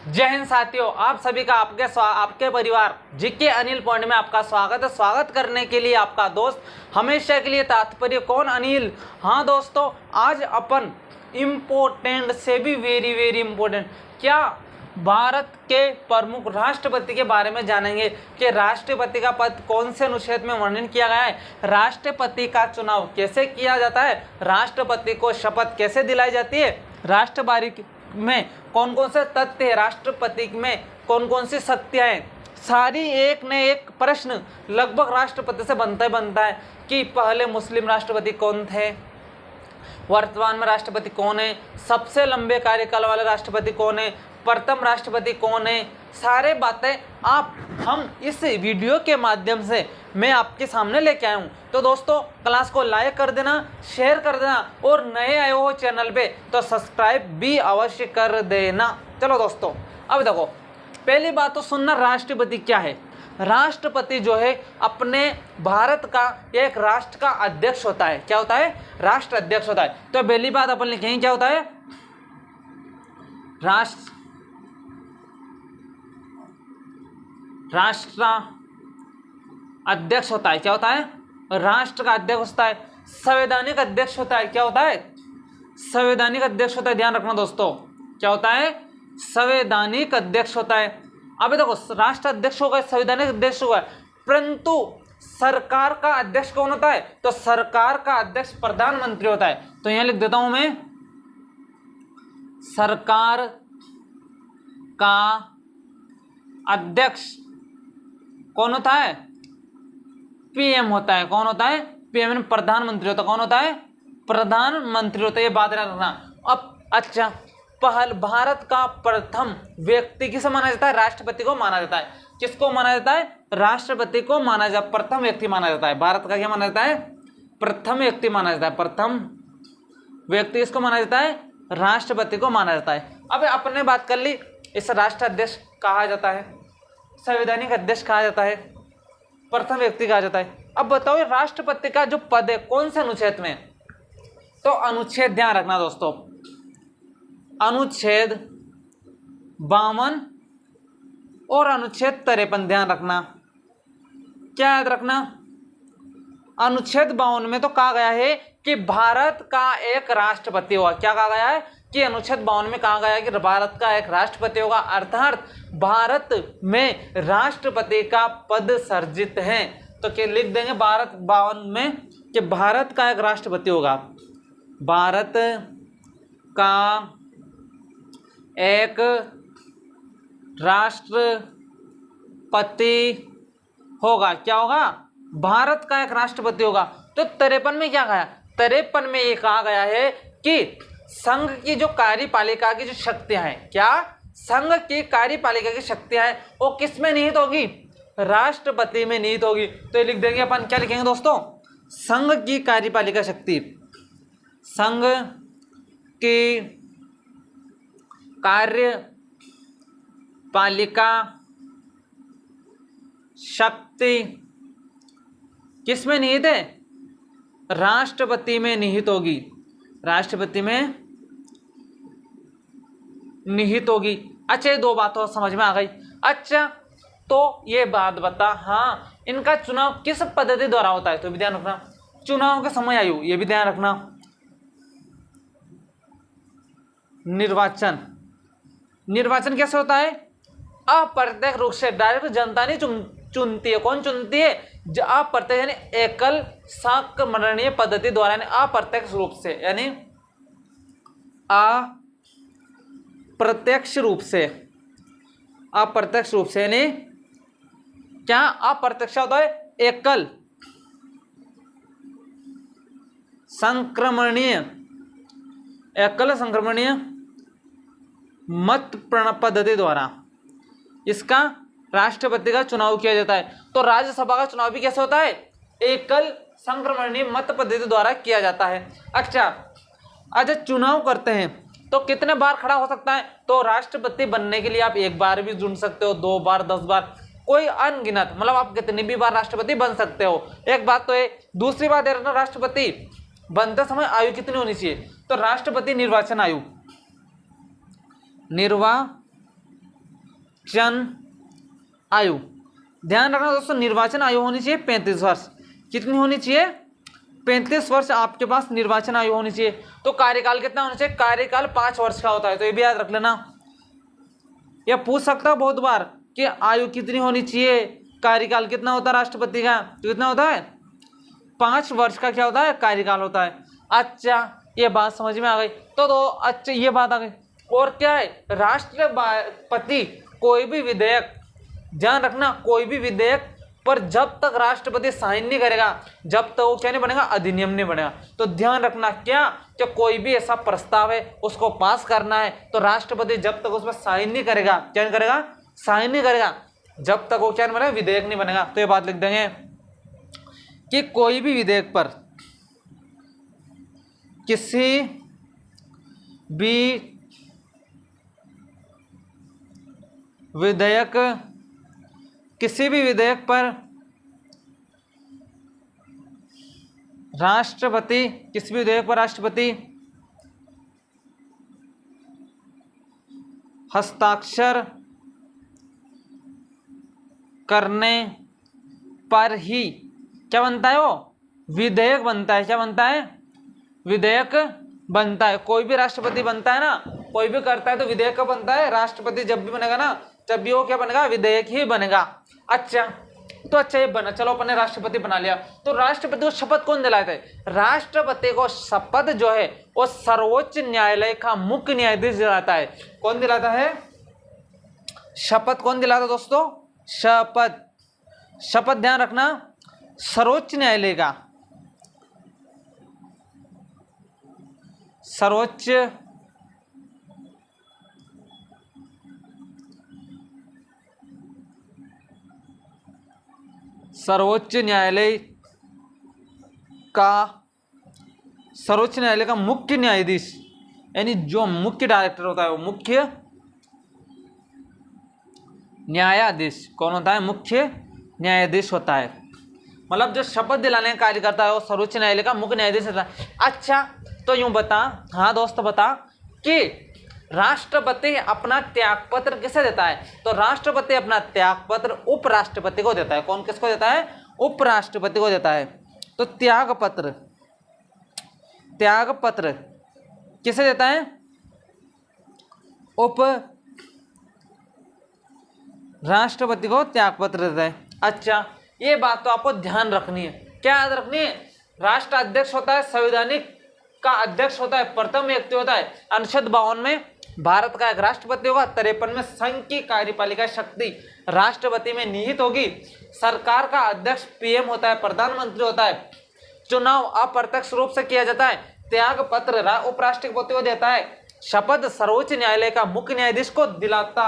जय हिंद साथियों, आप सभी का आपके परिवार जीके अनिल पॉइंट में आपका स्वागत है। स्वागत करने के लिए आपका दोस्त हमेशा के लिए तात्पर्य कौन अनिल। हाँ दोस्तों, आज अपन इम्पोर्टेंट से भी वेरी इम्पोर्टेंट क्या भारत के प्रमुख राष्ट्रपति के बारे में जानेंगे कि राष्ट्रपति का पद कौन से अनुच्छेद में वर्णन किया गया है, राष्ट्रपति का चुनाव कैसे किया जाता है, राष्ट्रपति को शपथ कैसे दिलाई जाती है, राष्ट्रपति में कौन कौन से तथ्य है, राष्ट्रपति में कौन कौन सी शक्तियां हैं। सारी एक ने एक प्रश्न लगभग राष्ट्रपति से बनता है कि पहले मुस्लिम राष्ट्रपति कौन थे, वर्तमान में राष्ट्रपति कौन है, सबसे लंबे कार्यकाल वाले राष्ट्रपति कौन है, प्रथम राष्ट्रपति कौन है। सारे बातें हम इस वीडियो के माध्यम से मैं आपके सामने लेके आया हूँ। तो दोस्तों, क्लास को लाइक कर देना, शेयर कर देना और नए आए हो चैनल पे तो सब्सक्राइब भी अवश्य कर देना। चलो दोस्तों, अब देखो, पहली बात तो सुनना, राष्ट्रपति क्या है। राष्ट्रपति जो है अपने भारत का एक राष्ट्र का अध्यक्ष होता है। क्या होता है? राष्ट्र अध्यक्ष होता है। तो पहली बात अपन लिखेंगे, क्या होता है? राष्ट्र अध्यक्ष होता है। क्या होता है? राष्ट्र का अध्यक्ष होता है। संवैधानिक अध्यक्ष होता है। क्या होता है? संवैधानिक अध्यक्ष होता है। ध्यान रखना दोस्तों, क्या होता है? संवैधानिक अध्यक्ष होता है। अभी देखो, राष्ट्र अध्यक्ष होगा, संवैधानिक अध्यक्ष होगा, परंतु सरकार का अध्यक्ष कौन होता है? तो सरकार का अध्यक्ष प्रधानमंत्री होता है। तो यहां लिख देता हूं मैं, सरकार का अध्यक्ष कौन होता है? पीएम होता है। कौन होता है? पीएम, प्रधानमंत्री होता है। कौन होता है? प्रधानमंत्री होता है। ये बात याद रखना। अब अच्छा, भारत का प्रथम व्यक्ति किसे माना जाता है? राष्ट्रपति को माना जाता है। किसको माना जाता है? राष्ट्रपति को माना जाता है, प्रथम व्यक्ति माना जाता है। भारत का क्या माना जाता है? प्रथम व्यक्ति माना जाता है। प्रथम व्यक्ति किसको माना जाता है? राष्ट्रपति को माना जाता है। अब अपने बात कर ली, इस राष्ट्र अध्यक्ष कहा जाता है, संवैधानिक अध्यक्ष कहा जाता है, प्रथम व्यक्ति कहा जाता है। अब बताओ, राष्ट्रपति का जो पद है कौन से अनुच्छेद में? तो अनुच्छेद, ध्यान रखना दोस्तों, अनुच्छेद 52 और अनुच्छेद 53। ध्यान रखना, क्या याद रखना? अनुच्छेद 52 में तो कहा गया है कि भारत का एक राष्ट्रपति होगा। क्या कहा गया है? कि अनुच्छेद 52 में कहा गया है कि भारत का एक राष्ट्रपति होगा, अर्थात भारत में राष्ट्रपति का पद सर्जित है। तो क्या लिख देंगे भारत 52 में कि भारत का एक राष्ट्रपति होगा, भारत का एक राष्ट्रपति होगा। क्या होगा? भारत का एक राष्ट्रपति होगा। तो 53 में क्या कहा? 53 में ये कहा गया है कि संघ की जो कार्यपालिका की जो शक्तियां हैं, क्या संघ की कार्यपालिका की शक्तियां हैं, वो किस में निहित होगी? राष्ट्रपति में निहित होगी। तो ये लिख देंगे अपन, क्या लिखेंगे दोस्तों? संघ की कार्यपालिका शक्ति, संघ की कार्यपालिका शक्ति किस में निहित है? राष्ट्रपति में निहित होगी। राष्ट्रपति में निहित होगी। अच्छा, ये दो बातों समझ में आ गई। अच्छा, तो ये बात बता, हाँ, इनका चुनाव किस पद्धति द्वारा होता है? तो भी ध्यान रखना, चुनाव के समय आयु, ये भी ध्यान रखना। निर्वाचन कैसे होता है? अप्रत्यक्ष रूप से, डायरेक्ट जनता नहीं चुनती है। कौन चुनती है? अप्रत्यक्ष यानी एकल संक्रमणीय पद्धति द्वारा, यानी अप्रत्यक्ष रूप से, यानी अप्रत्यक्ष रूप से, अप्रत्यक्ष रूप से, यानी क्या? अप्रत्यक्ष होता है एकल संक्रमणीय मत पद्धति द्वारा इसका राष्ट्रपति का चुनाव किया जाता है। तो राज्यसभा का चुनाव भी कैसे होता है? एकल संक्रमणीय मत पद्धति द्वारा किया जाता है। अच्छा, चुनाव करते हैं तो कितने बार खड़ा हो सकता है? तो राष्ट्रपति बनने के लिए आप एक बार भी चुन सकते हो, 2 बार, 10 बार, कोई अनगिनत, मतलब आप कितनी भी बार राष्ट्रपति बन सकते हो। एक बात तो है। दूसरी बात है, राष्ट्रपति बनते समय आयु कितनी होनी चाहिए? तो राष्ट्रपति निर्वाचन आयु, आयु, ध्यान रखना दोस्तों, निर्वाचन आयु होनी चाहिए 35 वर्ष। कितनी होनी चाहिए? 35 वर्ष आपके पास निर्वाचन आयु होनी चाहिए। तो कार्यकाल कितना होना चाहिए? कार्यकाल 5 वर्ष का होता है, तो ये भी याद रख लेना। यह पूछ सकता है बहुत बार कि आयु कितनी होनी चाहिए, कार्यकाल कितना होता है राष्ट्रपति का, तो कितना होता है? 5 वर्ष का क्या होता है? कार्यकाल होता है। अच्छा, ये बात समझ में आ गई। तो अच्छा, ये बात आ गई। और क्या है? राष्ट्रपति कोई भी विधेयक, ध्यान रखना, कोई भी विधेयक पर जब तक राष्ट्रपति साइन नहीं करेगा, जब तक वो क्या नहीं बनेगा? अधिनियम नहीं बनेगा। तो ध्यान रखना क्या, कि कोई भी ऐसा प्रस्ताव है उसको पास करना है तो राष्ट्रपति जब तक उस पर साइन नहीं करेगा, क्या नहीं करेगा? साइन नहीं करेगा, जब तक वो क्या नहीं बनेगा? विधेयक नहीं बनेगा। तो ये बात लिख देंगे कि कोई भी विधेयक पर, किसी भी विधेयक पर राष्ट्रपति हस्ताक्षर करने पर ही क्या बनता है? वो विधेयक बनता है। क्या बनता है? विधेयक बनता है। कोई भी राष्ट्रपति बनता है ना, कोई भी करता है तो विधेयक का बनता है। राष्ट्रपति जब भी बनेगा ना, जब भी वो क्या बनेगा? विधेयक ही बनेगा। अच्छा, तो अच्छा ये बना, चलो अपन ने राष्ट्रपति बना लिया। तो राष्ट्रपति को शपथ कौन दिलाता है? राष्ट्रपति को शपथ जो है वो सर्वोच्च न्यायालय का मुख्य न्यायाधीश दिलाता है। कौन दिलाता है? शपथ कौन दिलाता है दोस्तों? शपथ ध्यान रखना, सर्वोच्च न्यायालय का, सर्वोच्च न्यायालय का मुख्य न्यायाधीश, यानी जो मुख्य डायरेक्टर होता है वो मुख्य न्यायाधीश कौन होता है? मुख्य न्यायाधीश होता है। मतलब जो शपथ दिलाने का कार्य करता है वो सर्वोच्च न्यायालय का मुख्य न्यायाधीश होता है। अच्छा, तो यूं बता, हाँ दोस्त बता, कि राष्ट्रपति अपना त्यागपत्र किसे देता है? तो राष्ट्रपति अपना त्यागपत्र उपराष्ट्रपति को देता है। कौन किसको देता है? उपराष्ट्रपति को देता है। तो त्यागपत्र किसे देता है? उप राष्ट्रपति को त्यागपत्र देता है। अच्छा, ये बात तो आपको ध्यान रखनी है। क्या याद रखनी है? राष्ट्राध्यक्ष होता है, संवैधानिक का अध्यक्ष होता है, प्रथम व्यक्ति होता है। अनुच्छेद 52 में भारत का एक राष्ट्रपति होगा, 53 में संघ की कार्यपालिका शक्ति राष्ट्रपति में निहित होगी। सरकार का अध्यक्ष पीएम होता है, प्रधानमंत्री होता है। चुनाव अप्रत्यक्ष रूप से किया जाता है। त्याग पत्र उपराष्ट्रपति को देता है। शपथ सर्वोच्च न्यायालय का मुख्य न्यायाधीश को दिलाता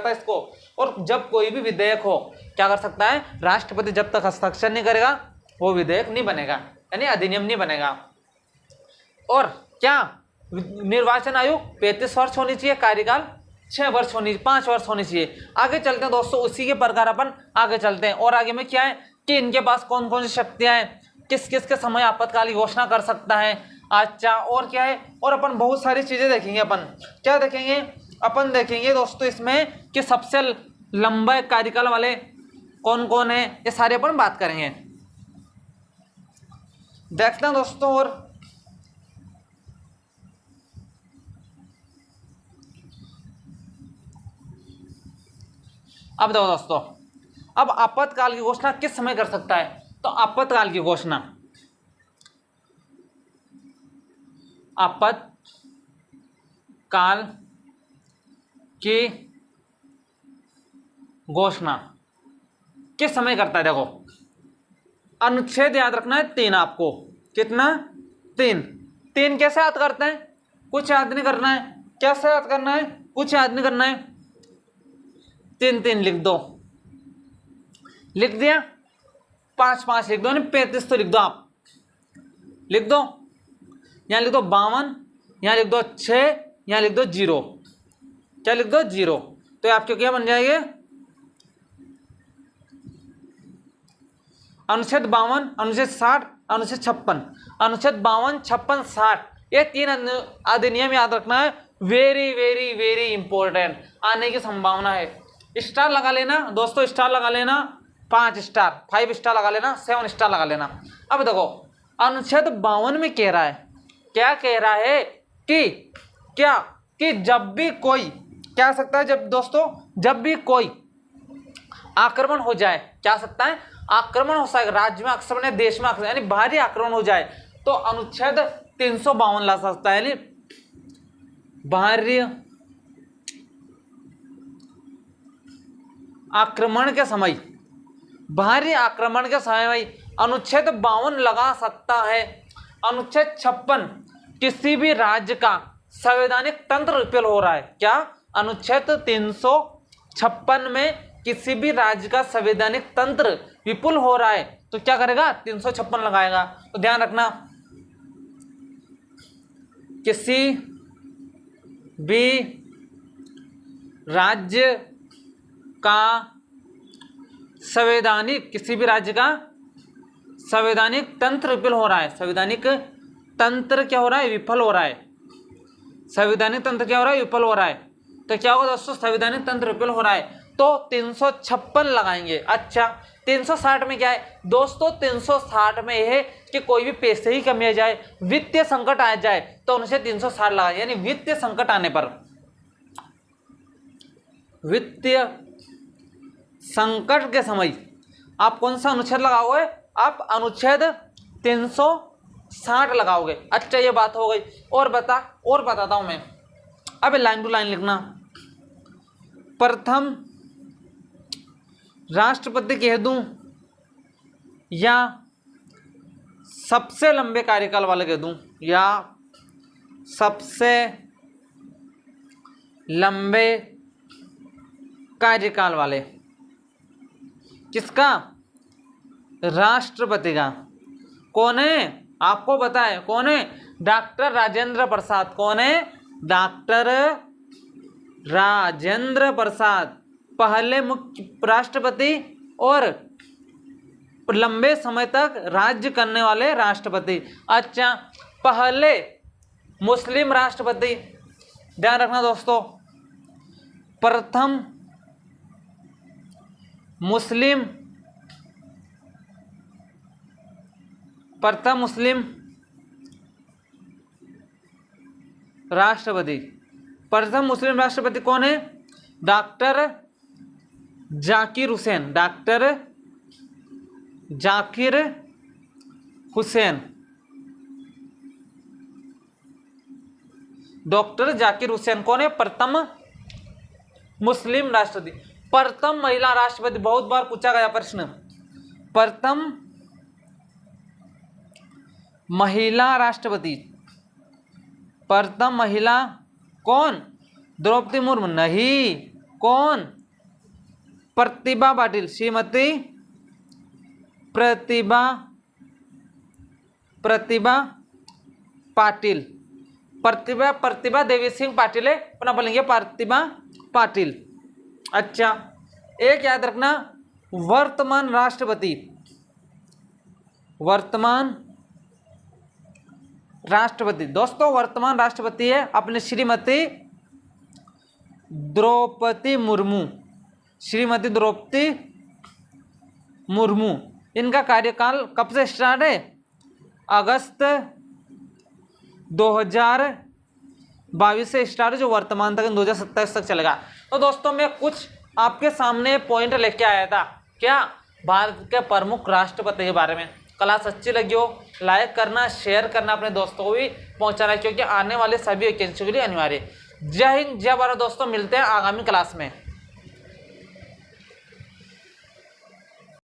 है इसको। और जब कोई भी विधेयक हो, क्या कर सकता है? राष्ट्रपति जब तक हस्ताक्षर नहीं करेगा वो विधेयक नहीं बनेगा, यानी अधिनियम नहीं बनेगा। और क्या निर्वाचन आयु 35 वर्ष होनी चाहिए, कार्यकाल 5 वर्ष होनी चाहिए। आगे चलते हैं दोस्तों, उसी के प्रकार अपन आगे चलते हैं। और आगे में क्या है कि इनके पास कौन कौन सी शक्तियां हैं, किस किस के समय आपातकाल की घोषणा कर सकता है। अच्छा, और क्या है, और अपन बहुत सारी चीजें देखेंगे। अपन क्या देखेंगे? अपन देखेंगे दोस्तों इसमें कि सबसे लंबा कार्यकाल वाले कौन कौन है, ये सारे अपन बात करेंगे। देखते हैं दोस्तों। और अब देखो दोस्तों, अब आपातकाल की घोषणा किस समय कर सकता है? तो आपातकाल की घोषणा किस समय करता है? देखो, अनुच्छेद याद रखना है 3 आपको। कितना? 3 कैसे याद करते हैं? कुछ याद नहीं करना है। कैसे याद करना है? कुछ याद नहीं करना है। 3 लिख दो। लिख दिया? 5 लिख दो, 35 तो लिख दो। आप लिख दो, यहां लिख दो 52, यहां लिख दो 6, यहां लिख दो 0। क्या लिख दो? 0। तो आपके क्या बन जाएंगे? अनुच्छेद 52, अनुच्छेद 60, अनुच्छेद 56। अनुच्छेद 52, 56, 60 ये 3 अधिनियम याद रखना है। वेरी वेरी वेरी इंपॉर्टेंट, आने की संभावना है। स्टार लगा लेना दोस्तों, स्टार लगा लेना, 5 स्टार, 5 स्टार लगा लेना, 7 स्टार लगा लेना। अब देखो अनुच्छेद 52 में कह रहा है, क्या कह रहा है कि क्या कि जब भी कोई क्या हो सकता है, जब दोस्तों जब भी कोई आक्रमण हो जाए, क्या सकता है, आक्रमण हो सकता है, राज्य में आक्रमण है, देश में आक्रमण, यानी बाहरी आक्रमण हो जाए तो अनुच्छेद 352 ला सकता है, यानी बाहरी आक्रमण के समय, बाहरी आक्रमण के समय अनुच्छेद 52 लगा सकता है। अनुच्छेद 56 किसी भी राज्य का संवैधानिक तंत्र विफल हो रहा है, क्या अनुच्छेद 356 में किसी भी राज्य का संवैधानिक तंत्र विपुल हो रहा है तो क्या करेगा, 356 लगाएगा। तो ध्यान रखना, किसी भी राज्य का संवैधानिक, किसी भी राज्य का संवैधानिक तंत्र विफल हो रहा है, संवैधानिक तंत्र क्या हो रहा है, विफल हो रहा है, संवैधानिक तंत्र क्या हो रहा है, विफल हो रहा है। तो क्या होगा दोस्तों, संवैधानिक तंत्र विफल हो रहा है तो 356 लगाएंगे। अच्छा 360 में क्या है दोस्तों, 360 में यह है कि कोई भी पैसे की कमी आ जाए, वित्तीय संकट आ जाए तो उनसे 360 लगाए, यानी वित्तीय संकट आने पर, वित्तीय संकट के समय आप कौन सा अनुच्छेद लगाओगे, आप अनुच्छेद 360 लगाओगे। अच्छा ये बात हो गई, और बताता हूं मैं, अब लाइन टू लाइन लिखना। प्रथम राष्ट्रपति कह दूं या सबसे लंबे कार्यकाल वाले कह दूं, या सबसे लंबे कार्यकाल वाले, किसका, राष्ट्रपति का। कौन है आपको पता है, कौन है, डॉक्टर राजेंद्र प्रसाद। कौन है, डॉक्टर राजेंद्र प्रसाद, पहले मुख्य राष्ट्रपति और लंबे समय तक राज्य करने वाले राष्ट्रपति। अच्छा पहले मुस्लिम राष्ट्रपति, ध्यान रखना दोस्तों, प्रथम मुस्लिम राष्ट्रपति, प्रथम मुस्लिम राष्ट्रपति कौन है, doctor Zakir Hussain, doctor Zakir Hussain, doctor Zakir Hussain कौन है, प्रथम मुस्लिम राष्ट्रपति। प्रथम महिला राष्ट्रपति, बहुत बार पूछा गया प्रश्न, प्रथम महिला राष्ट्रपति, प्रथम महिला कौन, द्रौपदी मुर्मू नहीं, कौन, प्रतिभा पाटिल, श्रीमती प्रतिभा पाटिल, प्रतिभा देवी सिंह पाटिल है, अपना बोलेंगे प्रतिभा पाटिल। अच्छा एक याद रखना, वर्तमान राष्ट्रपति, वर्तमान राष्ट्रपति दोस्तों, वर्तमान राष्ट्रपति है अपने श्रीमती द्रौपदी मुर्मू, श्रीमती द्रौपदी मुर्मू। इनका कार्यकाल कब से स्टार्ट है, अगस्त 2022 से स्टार्ट है, जो वर्तमान तक 2027 तक चलेगा। तो दोस्तों मैं कुछ आपके सामने पॉइंट लेके आया था, क्या, भारत के प्रमुख राष्ट्रपति के बारे में। क्लास अच्छी लगी हो लाइक करना, शेयर करना, अपने दोस्तों को भी पहुंचाना, क्योंकि आने वाले सभी वैकेंसी के लिए अनिवार्य। जय हिंद, जय भारत दोस्तों, मिलते हैं आगामी क्लास में।